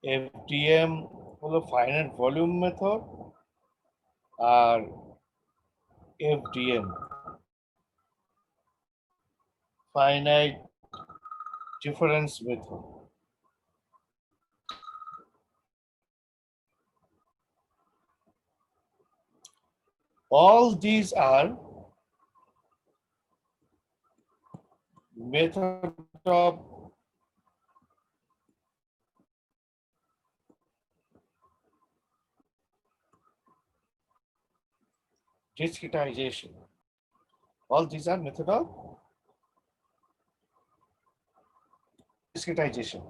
FDM হলো finite volume method আর FDM finite difference method. All these are method of discretization. All these are method of discretization.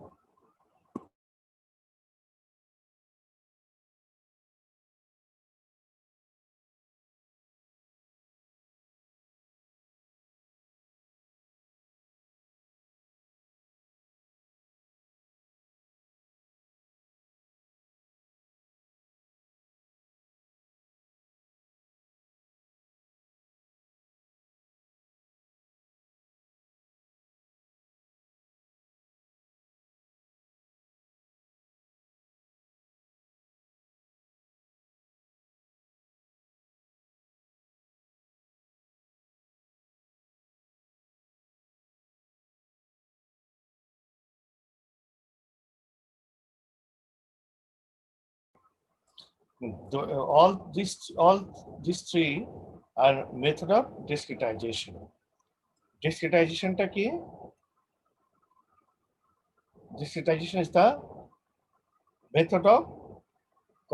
All these three are method of discretization. Discretization কি? Discretization is the method of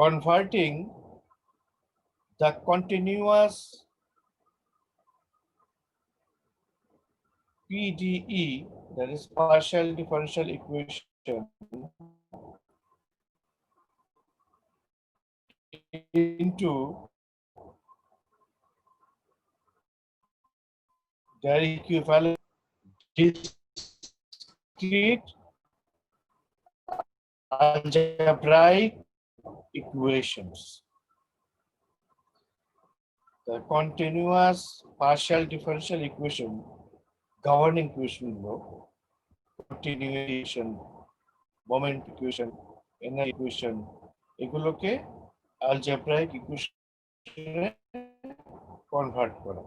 converting the continuous PDE, that is partial differential equation, into their equivalent discrete algebraic equations. The continuous partial differential equation, governing equation, continuation, moment equation, energy equation, এগুলোকে algebraic equation convert করা।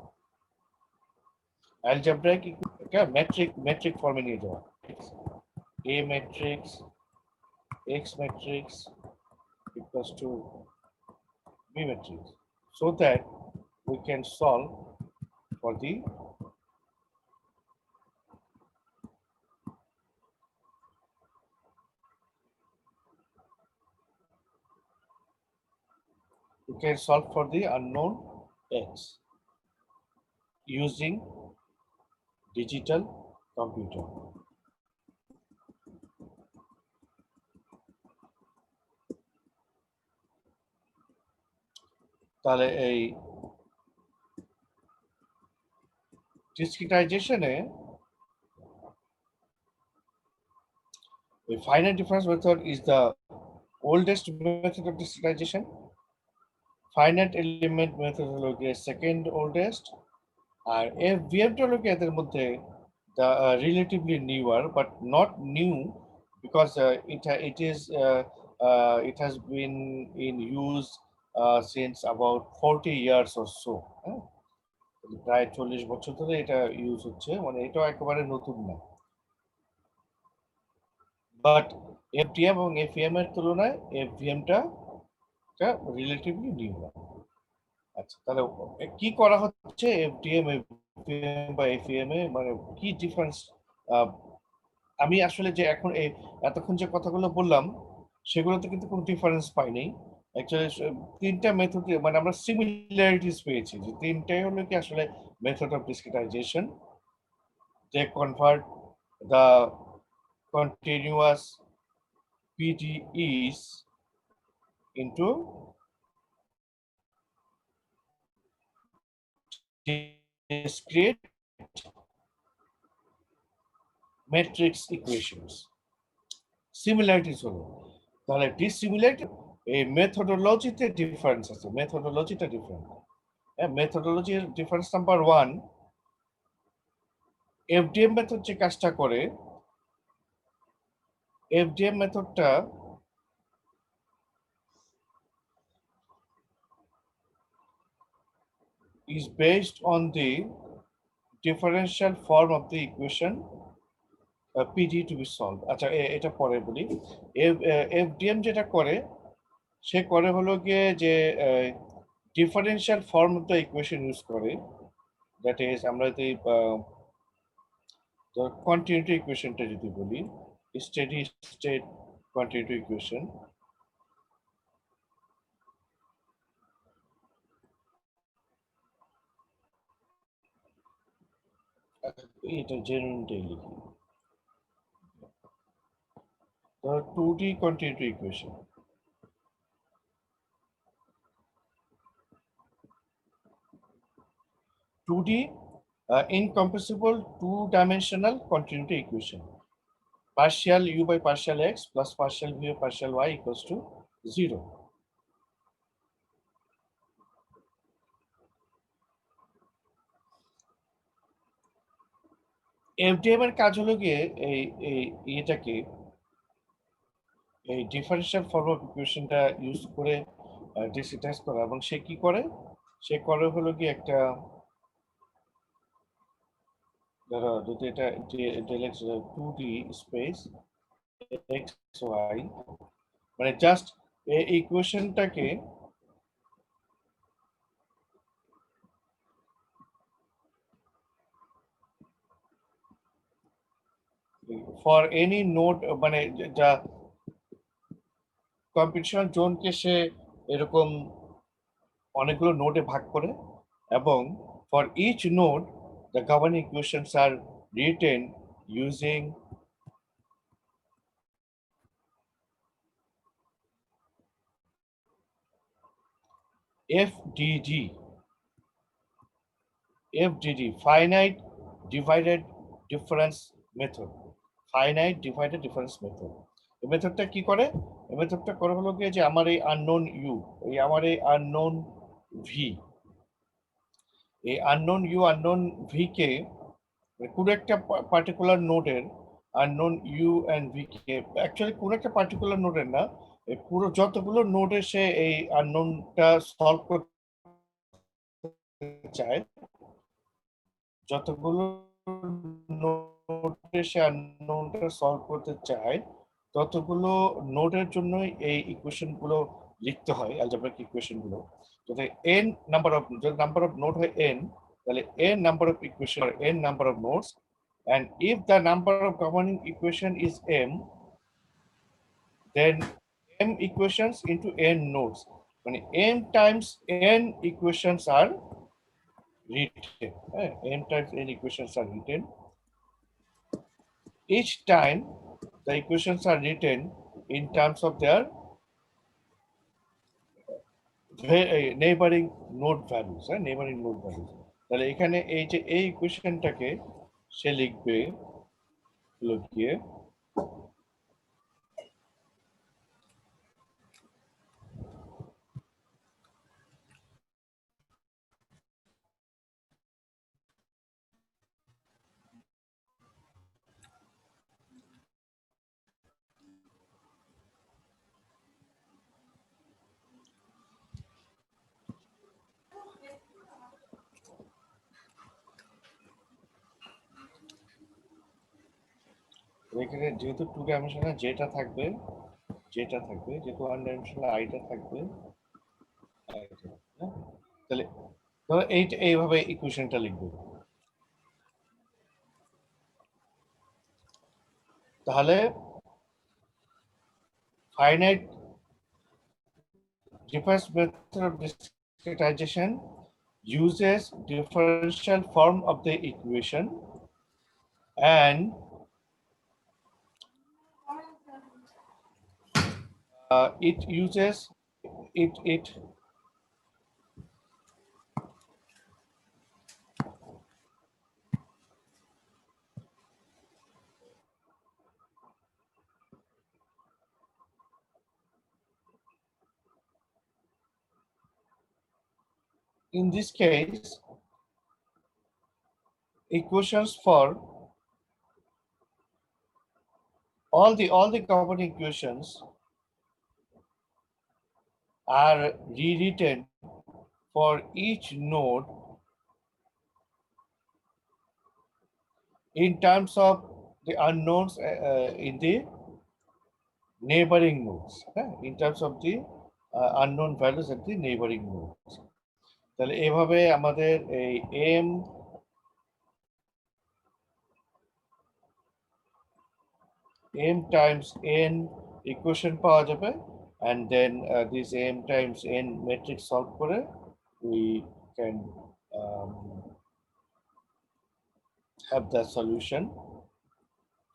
algebraic এটা metric ফর্মে নিয়ে যাওয়া। A matrix, X matrix equals to B matrix, so that we can solve for the unknown X using digital computer. তাহলে এই discretization-এ the finite difference method is the oldest method of discretization. Finite element method হলো গিয়ে second oldest, আর FVM-টা হলো গিয়ে এদের মধ্যে the relatively newer, but not new because it has been in use since about 40 years or so. প্রায় 40 বছর ধরে এটা ইউজ হচ্ছে, মানে এটাও একেবারে নতুন না। বাট FDM এবং FEM এর তুলনায় FVM-টা রিলেটিভলি নিউ। আচ্ছা, তাহলে কি করা হচ্ছে FDM বা FEM এ, মানে কি ডিফারেন্স? আমি আসলে যে এখন এতক্ষণ যে কথাগুলো বললাম সেগুলোতে কিন্তু কোনো ডিফারেন্স পাইনি। অ্যাকচুয়ালি তিনটা মেথড, মানে আমরা সিমিলারিটিস পেয়েছি, যে তিনটাই হলো কি আসলে method of discretization. They convert the continuous PDEs into discrete matrix equations. Similarities হলো, তাহলে ডিসিমিলারিটি এই মেথডোলজিতে ডিফারেন্স আছে, মেথডোলজিটা ডিফারেন্ট। মেথডোলজির ডিফারেন্স নাম্বার 1, FDM মেথড যে কাজটা করে, FDM মেথডটা is based on the differential form of the equation PD to be solved. আচ্ছা এটা পরে বলি। FDM যেটা করে সে করে হলো গিয়ে যে differential form of the equation use করে, দ্যাট ইজ আমরা যদি কন্টিনিউটি ইকুয়েশনটা যদি বলি, স্টেডি স্টেট কন্টিনিউটি ইকুয়েশন, এটা জেনুইনটাই লিখি, ধর 2D continuity equation, 2D incompressible two-dimensional continuity equation. Partial u by partial x plus partial v by partial y equals to 0. FDM এর কাজ হলো গিয়ে এটাকে এই ডিফারেন্সিয়াল ফর্ম অফ ইকুয়েশনটা ইউজ করে ডিসক্রিটাইজ করা, এবং সে কি করে, সে করে হলো গিয়ে একটা, ধরো যদি এটা del x 2D space x y, মানে জাস্ট এই ইকুয়েশনটাকে ফর এনি নোড, মানে যা কম্পিটিশন জোনকে সে এরকম অনেকগুলো নোডে ভাগ করে, এবং for each node the governing equations are written using FDD, finite divided difference method, finite divided difference method। এই মেথডটা কি করে, এই মেথডটা করে হলো গিয়ে যে আমার এই আননোন ইউ, এই আমার এই আননোন ভি, এই আননোন ইউ আননোন ভি কে কোনো একটা পার্টিকুলার নোডের আননোন ইউ এন্ড ভি কে, অ্যাকচুয়ালি কোনো একটা পার্টিকুলার নোডের না, এই পুরো যতগুলো নোডে সে এই আননোনটা সলভ করতে চায়, যতগুলো নোডে সে আননোনটা সলভ করতে চায়, ততগুলো নোডের জন্যই এই ইকুয়েশন গুলো লিখতে হয়, অ্যালজেব্রিক ইকুয়েশন গুলো। যদি n নাম্বার অফ, যদি নাম্বার অফ নোড হয় n, তাহলে n নাম্বার অফ ইকুয়েশন আর n number of nodes, and if the number of governing equation is m, then m equations into n nodes, মানে m times n equations are written, m times n equations are written. Each time the equations are written in terms of their neighboring node values, neighboring node values। তাহলে এখানে এই যে এই ইকুয়েশনটাকে সে লিখবে লিখিয়ে এখানে যেহেতু টু ডাইমেনশনাল যেটা থাকবে, যেহেতু ওয়ান ডাইমেনশনাল আইটা থাকবে, তাহলে ধরো এইভাবে ইকুয়েশনটা লিখবে, তাহলে finite difference method of discretization uses differential form of the equation, and it uses it in this case equations for all the governing equations are rewritten for each node in terms of the unknowns in the neighboring nodes, in terms of the unknown values at the neighboring nodes. তাহলে এভাবে আমাদের এই m times n equation পাওয়া যাবে, and then this m times n matrix solve করে we can um, have the solution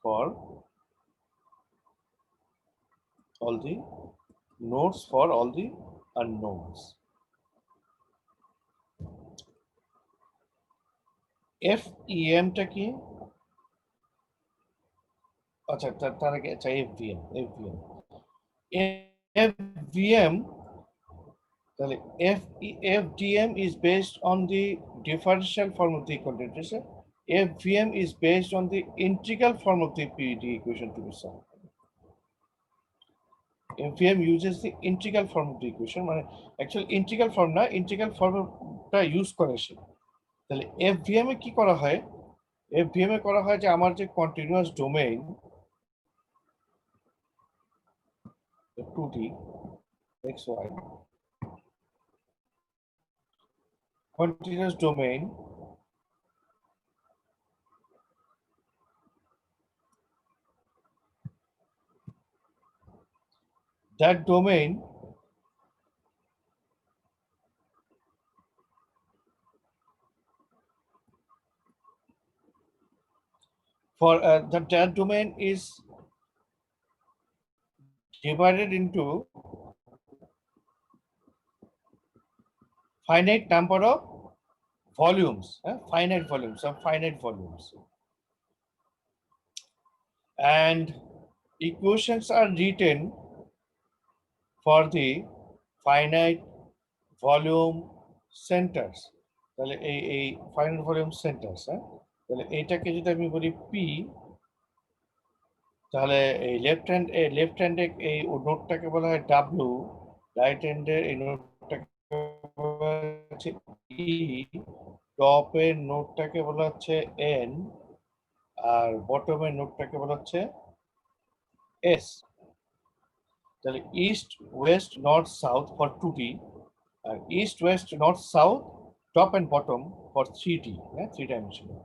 for all the nodes for all the unknowns. FEM টা কি? আচ্ছা তার আগে আচ্ছা FVM তাহলে FDM is based on the differential form of the equation. FVM is based on the integral form of the PDE equation to be solved. FVM uses the integral form of the equation, মানে actual integral form না, integral formটা use করে সে। তাহলে FVM এ কি করা হয়? FVM এ করা হয় যে আমার যে continuous domain 2D xy continuous domain that domain for that domain is divided into finite number of volumes, finite volumes, and equations are written for the finite volume centers. তাহলে এই finite volume centers, তাহলে এইটাকে যদি আমি বলি P, তাহলে এই left হ্যান্ডে এই নোটটাকে বলা হয় W, রাইট হ্যান্ডে এই নোটটাকে বলা হচ্ছে E, টপের নোটটাকে বলা হচ্ছে N, আর বটমের নোটটাকে বলা হচ্ছে S। তাহলে east west north south for 2D, আর east west north south top and bottom for 3D, 3 dimensional.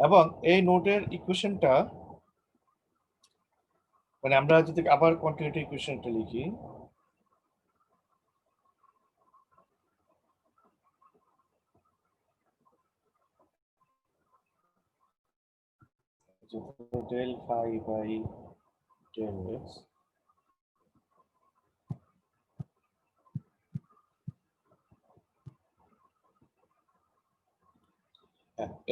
এবং এই নোটের ইকুয়েশনটা মানে আমরা যদি আবার কন্টিনিউটি ইকুয়েশনটা লিখি, del phi by del x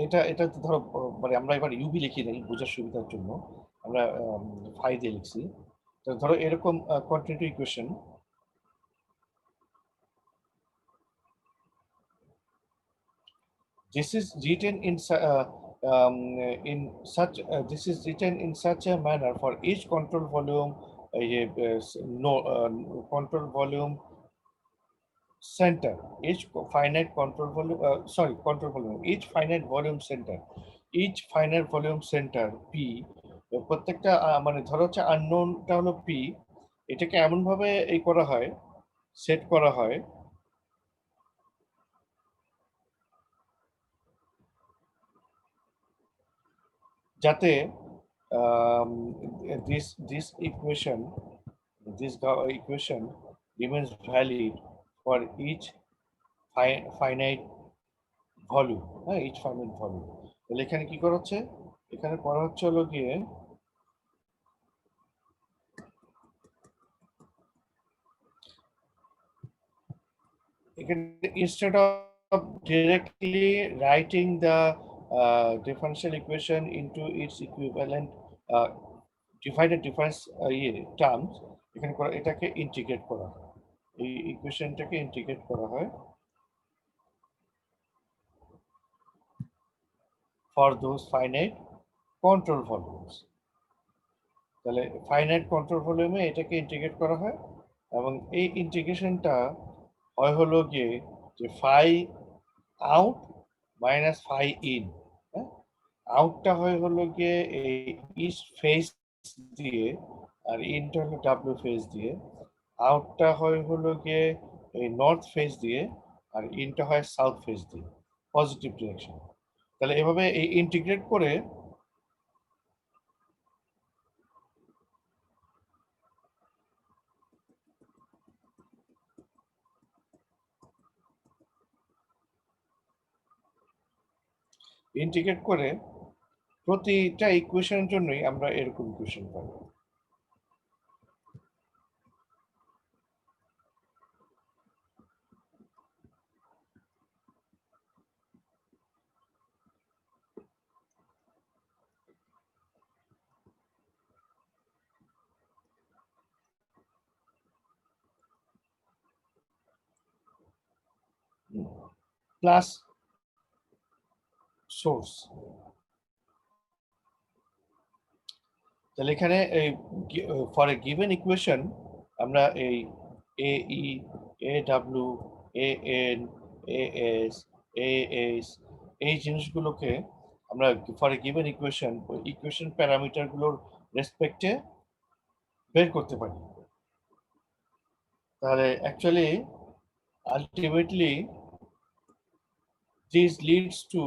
এটা এটা তো ধরো মানে আমরা এবার ইউভি লিখি নাই বোঝার সুবিধার জন্য, আমরা ফাই দিয়ে লিখছি। তো ধরো এরকম continuity equation, this is written in such a manner for each control volume, control volume center, each finite control volume, each finite volume center P, প্রত্যেকটা মানে ধরো হচ্ছে আননোনটা হলো P, এটাকে এমন ভাবে এই করা হয়, সেট করা হয় যাতে this equation remains valid for each finite volume, each finite volume। তাহলে এখানে কি করা হচ্ছে? এখানে করা হচ্ছে হলো গিয়ে এখানে instead of directly writing the differential equation into its equivalent divided difference terms, এখানে এটাকে ইন্টিগ্রেট করা হয়, এই ইকুয়েশনটাকে ইন্টিগ্রেট করা হয় for those finite control volumes। তাহলে ফাইনাইট কন্ট্রোল ভলিউমে এটাকে ইন্টিগ্রেট করা হয়, এবং এই ইন্টিগ্রেশনটা হয় হলো গিয়ে যে phi out minus phi in, আউটটা হয় হলো গিয়ে এই ইস্ট ফেস দিয়ে আর ইনটা হলো ডাব্লিউ ফেস দিয়ে। আউটটা হয় হলো গিয়ে এই নর্থ ফেস দিয়ে আর ইনটা হয় সাউথ ফেস দিয়ে, পজিটিভ ডিরেকশন। তাহলে এভাবে এই ইন্টিগ্রেট করে প্রতিটা ইকুয়েশনের জন্যই আমরা এরকম ইকুয়েশন পাবো। Plus source. তাহলে এখানে এই ফর এ গিভেন ইকুয়েশন আমরা এই A E, A W, A N, A S, A S এই জিনিসগুলোকে আমরা ফর এ গিভেন ইকুয়েশন ওই ইকুয়েশন প্যারামিটারগুলোর রেসপেক্টে বের করতে পারি। তাহলে actually ultimately this leads to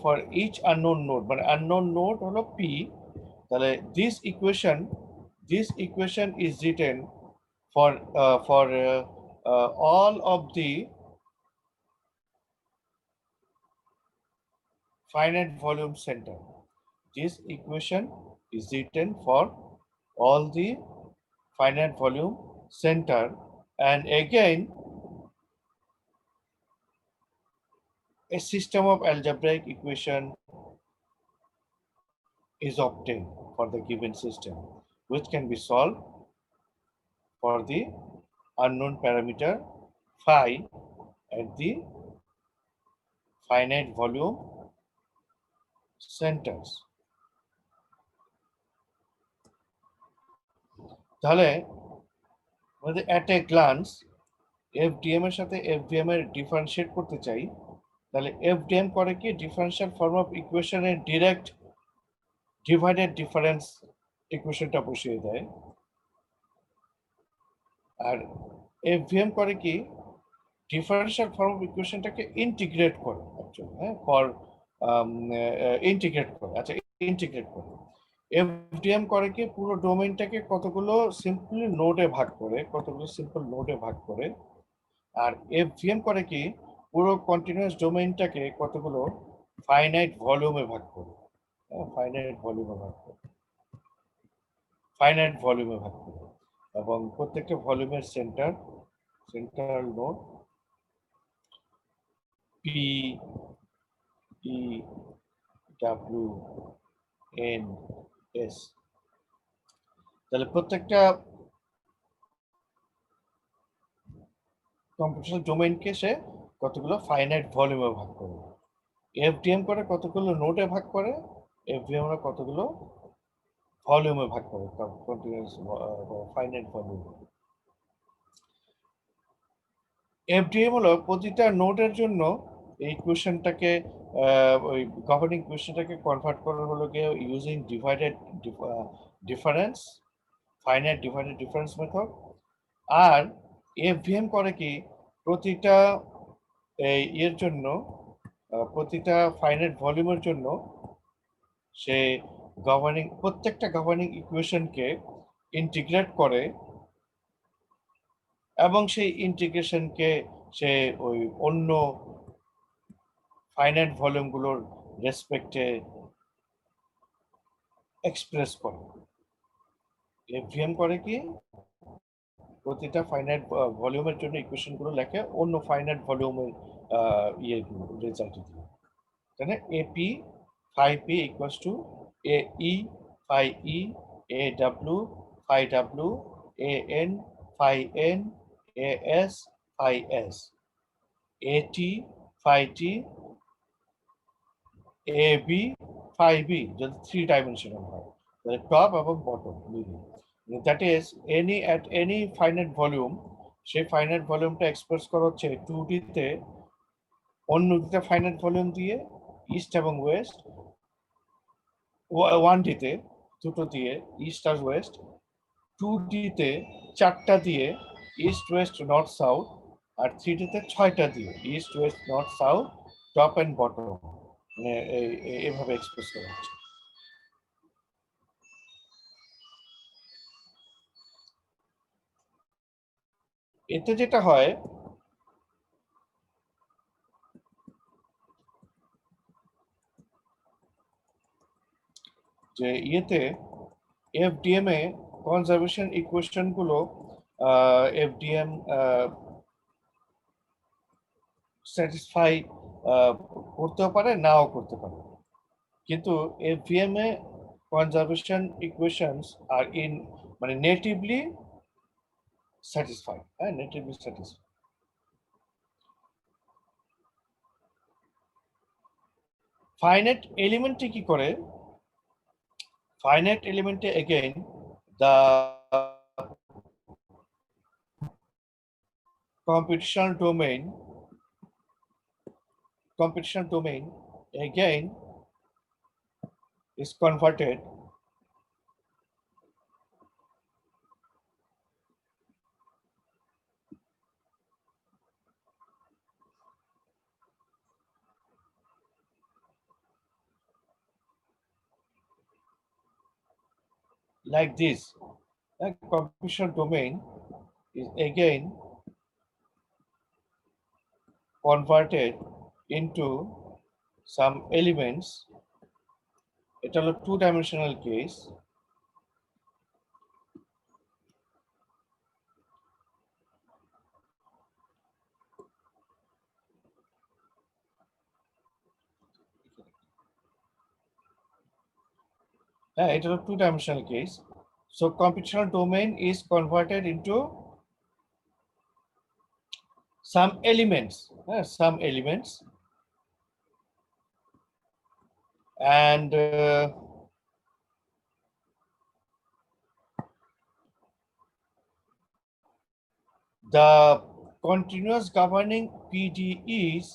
for each unknown node, মানে unknown node হলো p, তাহলে this equation is written for all of the finite volume center. This equation is written for all the finite volume center, and again a system of algebraic equation is obtained for the given system, which can be solved for the unknown parameter phi at the finite volume centers. তাহলে আমাদের at a glance FDM এর সাথে এফভিএম এর differentiate করতে চাই, তাহলে FDM করে কি ডিফারেন্সিয়াল ফর্ম অফ ইকুয়েশনের ডিরেক্ট ডিভাইডেড ডিফারেন্স ইকুয়েশনটা বসিয়ে দেয়, আর এফভিএম করে কি ডিফারেন্সিয়াল ফর্ম অফ ইকুয়েশনটাকে ইন্টিগ্রেট করে অ্যাকচুয়ালি, হ্যাঁ, ফর ইন্টিগ্রেট করে। আচ্ছা, ইন্টিগ্রেট করে। এফডিএম করে কি পুরো ডোমেইনটাকে কতগুলো সিম্পল নোডে ভাগ করে, আর এফভিএম করে কি পুরো কন্টিনিউয়াস ডোমেইনটাকে কতগুলো ফাইনাইট ভলিউমে ভাগ করে, ফাইনাইট ভলিউমে ভাগ করে, এবং প্রত্যেকটা ভলিউমের central node P E W N S. তাহলে প্রত্যেকটা কম্পিউটেশনাল ডোমেইনকে সে কতগুলো ফাইনাইট ভলিউমে ভাগ করে। এফডিএম করে কতগুলো নোডে ভাগ করে, এফডিএম করে কতগুলো ভলিউমে ভাগ করে, কন্টিনিউয়াস ফাইনাইট ভলিউম। এফডিএম হলো প্রতিটা নোডের জন্য এই ইকুয়েশনটাকে ওই গভর্নিং ইকুয়েশনটাকে কনভার্ট করা হলো গিয়ে using difference finite divided difference method. আর এফভিএম করে কি প্রতিটা এর জন্য প্রতিটা ফাইনাইট ভলিউমের জন্য সে প্রত্যেকটা গভর্নিং ইকুয়েশনকে ইন্টিগ্রেট করে, এবং সেই ইন্টিগ্রেশনকে সে ওই অন্য ফাইনাইট ভলিউমগুলোর রেসপেক্টে এক্সপ্রেস করে। এফভিএম করে কি প্রতিটা ফাইনাইট ভলিউমের জন্য ইকুয়েশনগুলো লেখে অন্য ফাইনাইট ভলিউমের ইয়েগুলো রেজাল্ট দিয়ে, তাই না? AP phi P equals to A E phi E, A W phi W, A N phi N, A S phi S, A T phi T, A B phi B যদি 3 dimensional হয়, তাহলে top এবং bottom মিলিয়ে, that is any finite volume, সেই finite ভলিউমটা express করা হচ্ছে 2D তে অন্য দুটা ফাইনাইট ভলিউম দিয়ে ইস্ট এবং ওয়েস্ট, 1D-তে দুটো দিয়ে ইস্ট আর ওয়েস্ট, 2D-তে 4টা দিয়ে ইস্ট ওয়েস্ট নর্থ সাউথ, আর 3D-তে 6টা দিয়ে east west north south, top and bottom, মানে এভাবে এক্সপ্রেস করা হচ্ছে। এতে যেটা হয়, যে ইয়েতে এফডিএম এ কনজারভেশন ইকুয়েশন গুলো এফডিএম স্যাটিসফাই করতেও পারে, নাও করতে পারে, কিন্তু এফডিএম এ কনজারভেশন ইকুয়েশনস আর ইন মানে নেটিভলি স্যাটিসফাইড, হ্যাঁ, নেটিভলি স্যাটিসফাইড। ফাইনাইট এলিমেন্টে কি করে? ফাইনাইট এলিমেন্টে again the computational domain again is converted like this. The computational domain is again converted into some elements. It is a two-dimensional case. It is a two-dimensional case. So computational domain is converted into some elements, and the continuous governing PDEs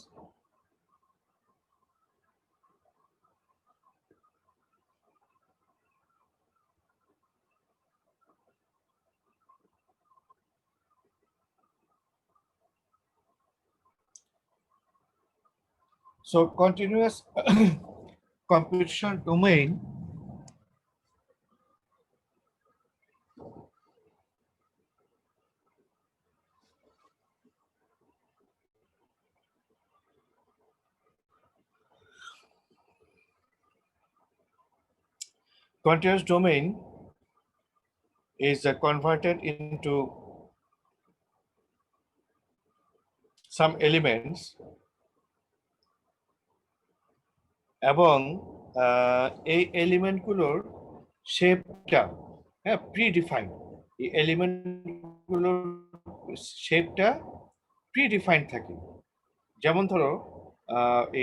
so continuous computational domain is converted into some elements, এবং এই এলিমেন্টগুলোর শেপটা, হ্যাঁ, predefined. এই এলিমেন্টগুলোর শেপটা predefined থাকে। যেমন ধরো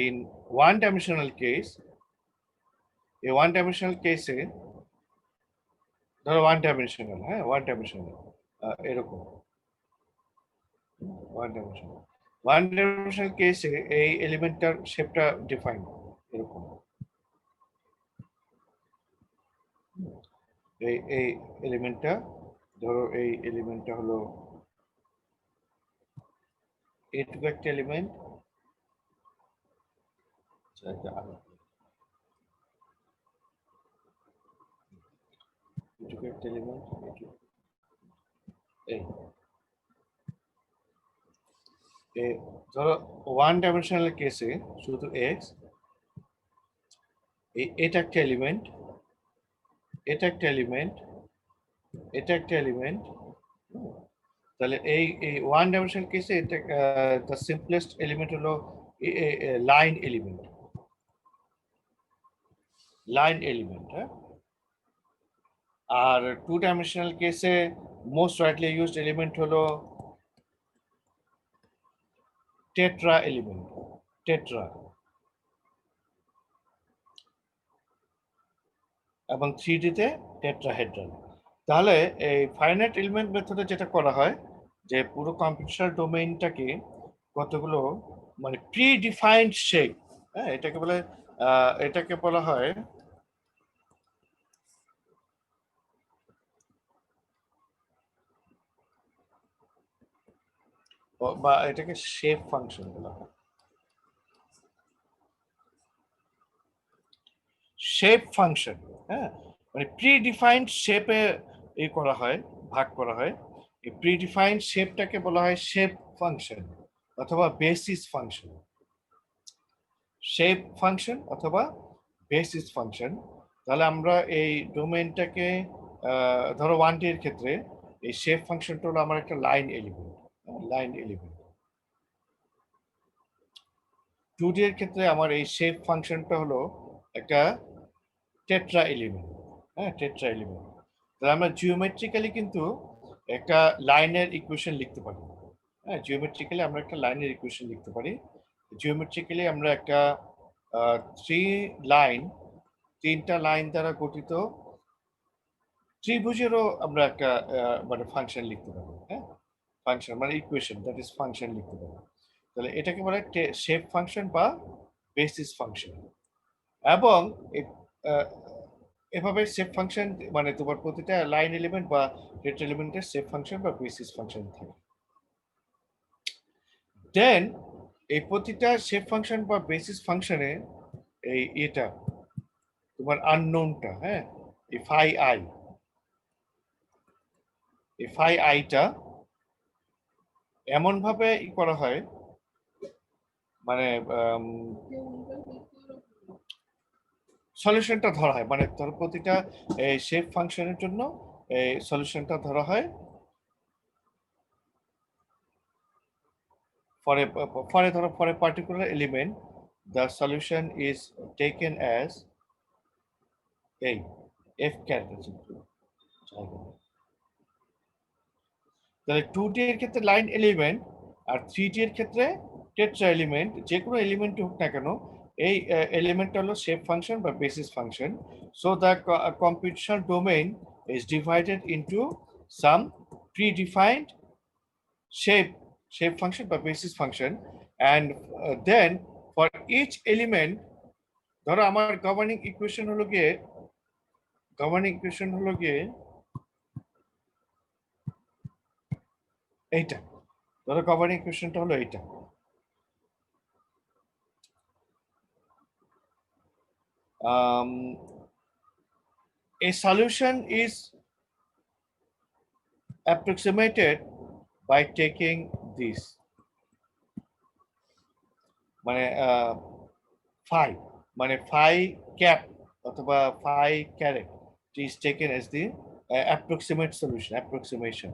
in one dimensional case, এই ওয়ান ডাইমেনশনাল কেসে ধরো ওয়ান ডাইমেনশনাল এরকম ওয়ান ডাইমেনশনাল কেসে এই এলিমেন্টটার শেপটা ডিফাইন এরকম। এই এলিমেন্টটা ধরো, এই এলিমেন্টটা হলো এইটুকু একটা এলিমেন্ট, এইটুকু একটা এলিমেন্ট, এই ধরো ওয়ান ডাইমেনশনাল কেসে শুধু এক্স, এটা একটা এলিমেন্ট, এটা একটা এলিমেন্ট, এটা একটা এলিমেন্ট। তাহলে এই ওয়ান ডাইমেনশনাল কেসে এটা দ্য সিম্পলেস্ট এলিমেন্ট হলো লাইন এলিমেন্ট, হ্যাঁ। আর টু ডাইমেনশনাল কেসে মোস্ট রাইটলি ইউজড এলিমেন্ট হলো টেট্রা এলিমেন্ট, এবং 3D-তে টেট্রাহেড্রাল। তাহলে এই ফাইনাইট এলিমেন্ট মেথডে যেটা করা হয়, যে পুরো কম্পিউটেশনাল ডোমেইনটাকে কতগুলো মানে প্রি ডিফাইন্ড শেপ, হ্যাঁ, এটাকে বলা হয় বা এটাকে শেপ ফাংশন বলা হয়। শেপ ফাংশন, হ্যাঁ, মানে প্রি ডিফাইন্ড শেপে করা হয়, ভাগ করা হয়। এই প্রি ডিফাইন্ড শেপটাকে বলা হয় শেপ ফাংশন অথবা বেসিস ফাংশন। শেপ ফাংশন অথবা বেসিস ফাংশন। তাহলে আমরা এই ডোমেইনটাকে ধরো 1D এর ক্ষেত্রে এই শেপ ফাংশনটা হলো আমার একটা লাইন এলিমেন্ট, 2D এর ক্ষেত্রে আমার এই শেপ ফাংশনটা হলো একটা টেট্রা এলিমেন্ট, হ্যাঁ, টেট্রা এলিমেন্ট। তাহলে আমরা জিওমেট্রিক্যালি কিন্তু একটা লাইনের ইকুয়েশন লিখতে পারি, হ্যাঁ, জিওমেট্রিক্যালি আমরা একটা লাইনের ইকুয়েশন লিখতে পারি। জিওমেট্রিক্যালি আমরা একটা থ্রি লাইন, তিনটা লাইন দ্বারা গঠিত ত্রিভুজেরও আমরা একটা মানে ফাংশন লিখতে পারি, হ্যাঁ, ফাংশন মানে ইকুয়েশন, দ্যাট ইজ ফাংশন লিখতে পারি। তাহলে এটাকে বলে শেপ ফাংশন বা বেসিস ফাংশন। এবং আহ, এভাবে শেপ ফাংশন মানে তোমার প্রতিটা লাইন এলিমেন্ট বা ডেটা এলিমেন্টের শেপ ফাংশন বা বেসিস ফাংশন থাকে। দেন এই প্রতিটা শেপ ফাংশন বা বেসিস ফাংশনে এটা তোমার আননোনটা, হ্যাঁ, এই ফাই আই, এই ফাই আইটা এমন ভাবে করা হয়, মানে সলিউশনটা ধরা হয়, মানে ধরো প্রতিটা শেপ ফাংশনের জন্য এই সলিউশনটা ধরা হয় for a particular element the solution is taken as a f caret। তাহলে 2D এর ক্ষেত্রে লাইন এলিমেন্ট আর 3D এর ক্ষেত্রে টেট্রা এলিমেন্ট, যে কোনো এলিমেন্ট হোক না কেন, এই এলিমেন্টটা হলো শেপ ফাংশন বা basis function. So the computational domain is divided into some predefined shape function বা basis function, and then for each element ধরো আমার গভর্নিং ইকুয়েশন হলো গিয়ে এইটা, ধরো গভর্নিং ইকুয়েশনটা হলো এইটা। A solution is approximated by taking this, মানে phi, মানে phi cap অথবা phi caret is taken as the approximate solution, approximation.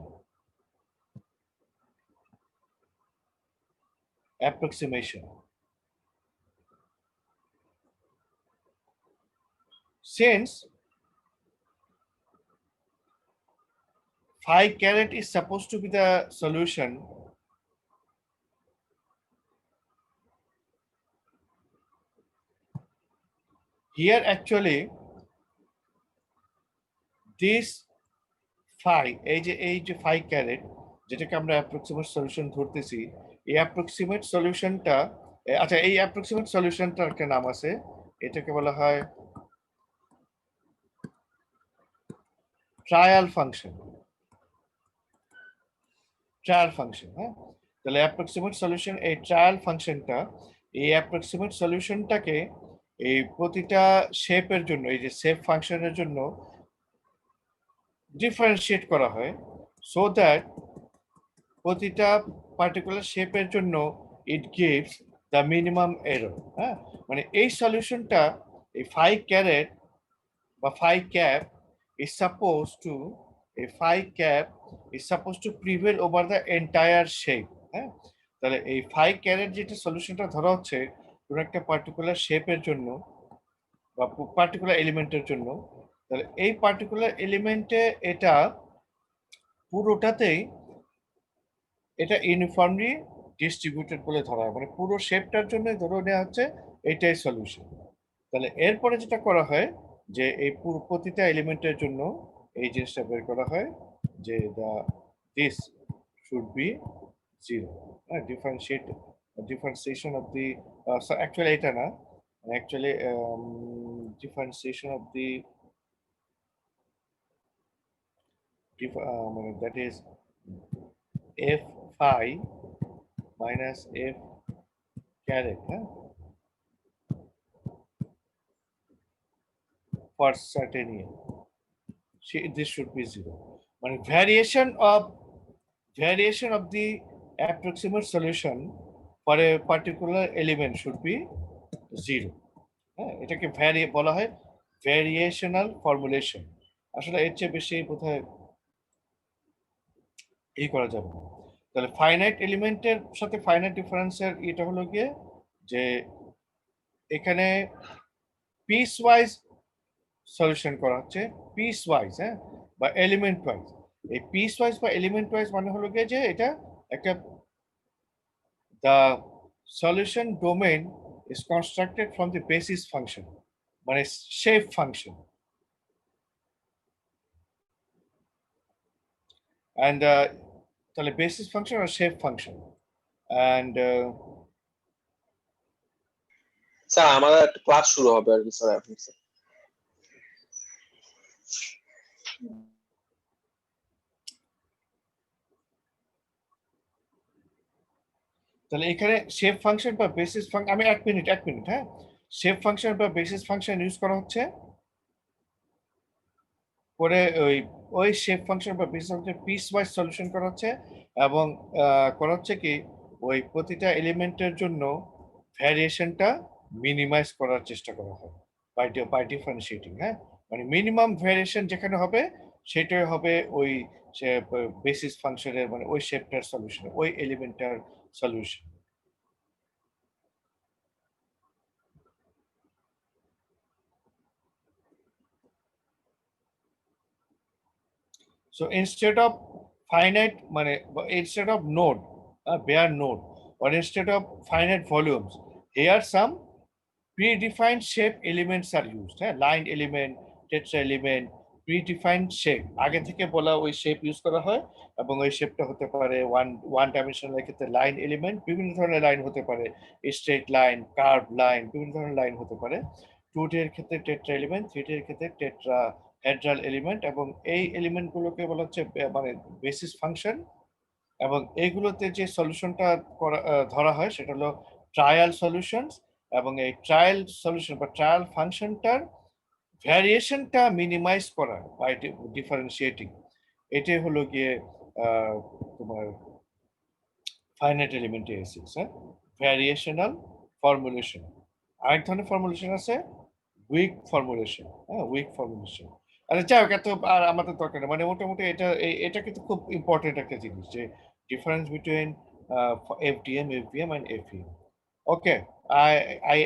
Since phi caret is supposed to be the solution, here actually this phi, এই যে phi caret যেটাকে আমরা approximate solution ধরতেছি, এই approximate সলিউশনটা, আচ্ছা, এই অ্যাপ্রক্সিমেট সলিউশনটার একটা নাম আছে, এটাকে বলা হয় ট্রায়াল ফাংশন, হ্যাঁ। তাহলে অ্যাপ্রক্সিমেট সলিউশন, এই ট্রায়াল ফাংশনটা, এই অ্যাপ্রক্সিমেট সলিউশনটাকে এই প্রতিটা শেপের জন্য, এই যে শেপ ফাংশনের জন্য ডিফারেন্সিয়েট করা হয়, সো দ্যাট প্রতিটা পার্টিকুলার শেপের জন্য it gives the minimum error, হ্যাঁ। মানে এই সলিউশনটা, এই ফাই ক্যারেট বা phi cap is supposed to a phi cap is supposed to prevail over the entire shape, হ্যাঁ। তাহলে এই phi caret যেটা সলিউশনটা ধরা হচ্ছে কোনো একটা পার্টিকুলার শেপের জন্য বা পার্টিকুলার এলিমেন্টের জন্য, তাহলে এই পার্টিকুলার এলিমেন্টে এটা পুরোটাতেই এটা ইউনিফর্মলি ডিস্ট্রিবিউটেড বলে ধরা হয়, মানে পুরো শেপটার জন্য ধরে নেওয়া হচ্ছে এইটাই সলিউশন। তাহলে এরপরে যেটা করা হয় যে এই প্রতিটা এলিমেন্টের জন্য এই জিনিসটা বের করা হয় যে দিস শুড বি জিরো, হ্যাঁ, differentiate differentiation of the so actually এটা না actually differentiation of the that is f phi minus f caret for certain year. This should be zero. Variation of the approximate solution for a particular element should be zero. এটাকে বলা হয় ভ্যারিয়েশনাল formulation. আসলে এর চেয়ে বেশি বোধহয় করা যাবে না। তাহলে ফাইনাইট এলিমেন্টের সাথে ফাইনাইট ডিফারেন্সের এটা হলো গিয়ে যে এখানে পিস ওয়াইজ সলিউশন করা হচ্ছে, পিস ওয়াইজ বা এলিমেন্ট ওয়াইজ। এই পিস ওয়াইজ বা এলিমেন্ট ওয়াইজ মানে হলো গিয়ে যে এটা একটা the solution domain is constructed from the basis function মানে shape function and তাহলে basis function or shape function and sir আমাদের একটা ক্লাস শুরু হবে আর কি স্যার এখন তাহলে এখানে শেপ ফাংশন বা বেসিস ফাংশন আমি এক মিনিট হ্যাঁ শেপ ফাংশন বা বেসিস ফাংশন ইউজ করা হচ্ছে করে ওই শেপ ফাংশন বা basis function piece wise solution করা হচ্ছে এবং করা হচ্ছে কি ওই প্রতিটা এলিমেন্টের জন্য ভ্যারিয়েশনটা মিনিমাইজ করার চেষ্টা করা হয় বাই ডিফারেন্সিয়েটিং মানে মিনিমাম ভ্যারিয়েশন যেখানে হবে সেটাই হবে ওই বেসিস ফাংশনের মানে ওই শেপটার সলিউশন ওই এলিমেন্টটার solution. So instead of node, bare node, or instead of finite volumes, here some predefined shape elements are used. Line element, tetra element, predefined shape. আগে থেকে বলা ওই শেপ ইউজ করা হয় এবং ওই শেপটা হতে পারে ওয়ান ডাইমেনশনাল ক্ষেত্রে লাইন এলিমেন্ট, বিভিন্ন ধরনের লাইন হতে পারে, স্ট্রেট লাইন, কার্ভ লাইন, বিভিন্ন ধরনের লাইন হতে পারে। 2D এর ক্ষেত্রে টেট্রা এলিমেন্ট, 3D এর ক্ষেত্রে টেট্রা হেড্রাল এলিমেন্ট এবং এই এলিমেন্টগুলোকে বলা হচ্ছে মানে বেসিস ফাংশন এবং এইগুলোতে যে সলিউশনটা ধরা হয় সেটা হলো ট্রায়াল সলিউশনস এবং এই ট্রায়াল সলিউশন বা ট্রায়াল ফাংশনটার ভ্যারিয়েশনটা মিনিমাইজ করা বাই ডিফারেন্সিয়েটিং এটাই হলো গিয়ে তোমার ফাইনাইট এলিমেন্ট এসিক্স ভ্যারিয়েশনাল ফর্মুলেশন। আরেক ধরনের ফর্মুলেশন আছে উইক ফর্মুলেশন, উইক ফর্মুলেশন। আচ্ছা যাই হোক, এত আর আমাদের দরকার নেই, মানে মোটামুটি এটা কিন্তু খুব ইম্পর্টেন্ট একটা জিনিস যে difference between FDM, FVM and FEM. Okay, I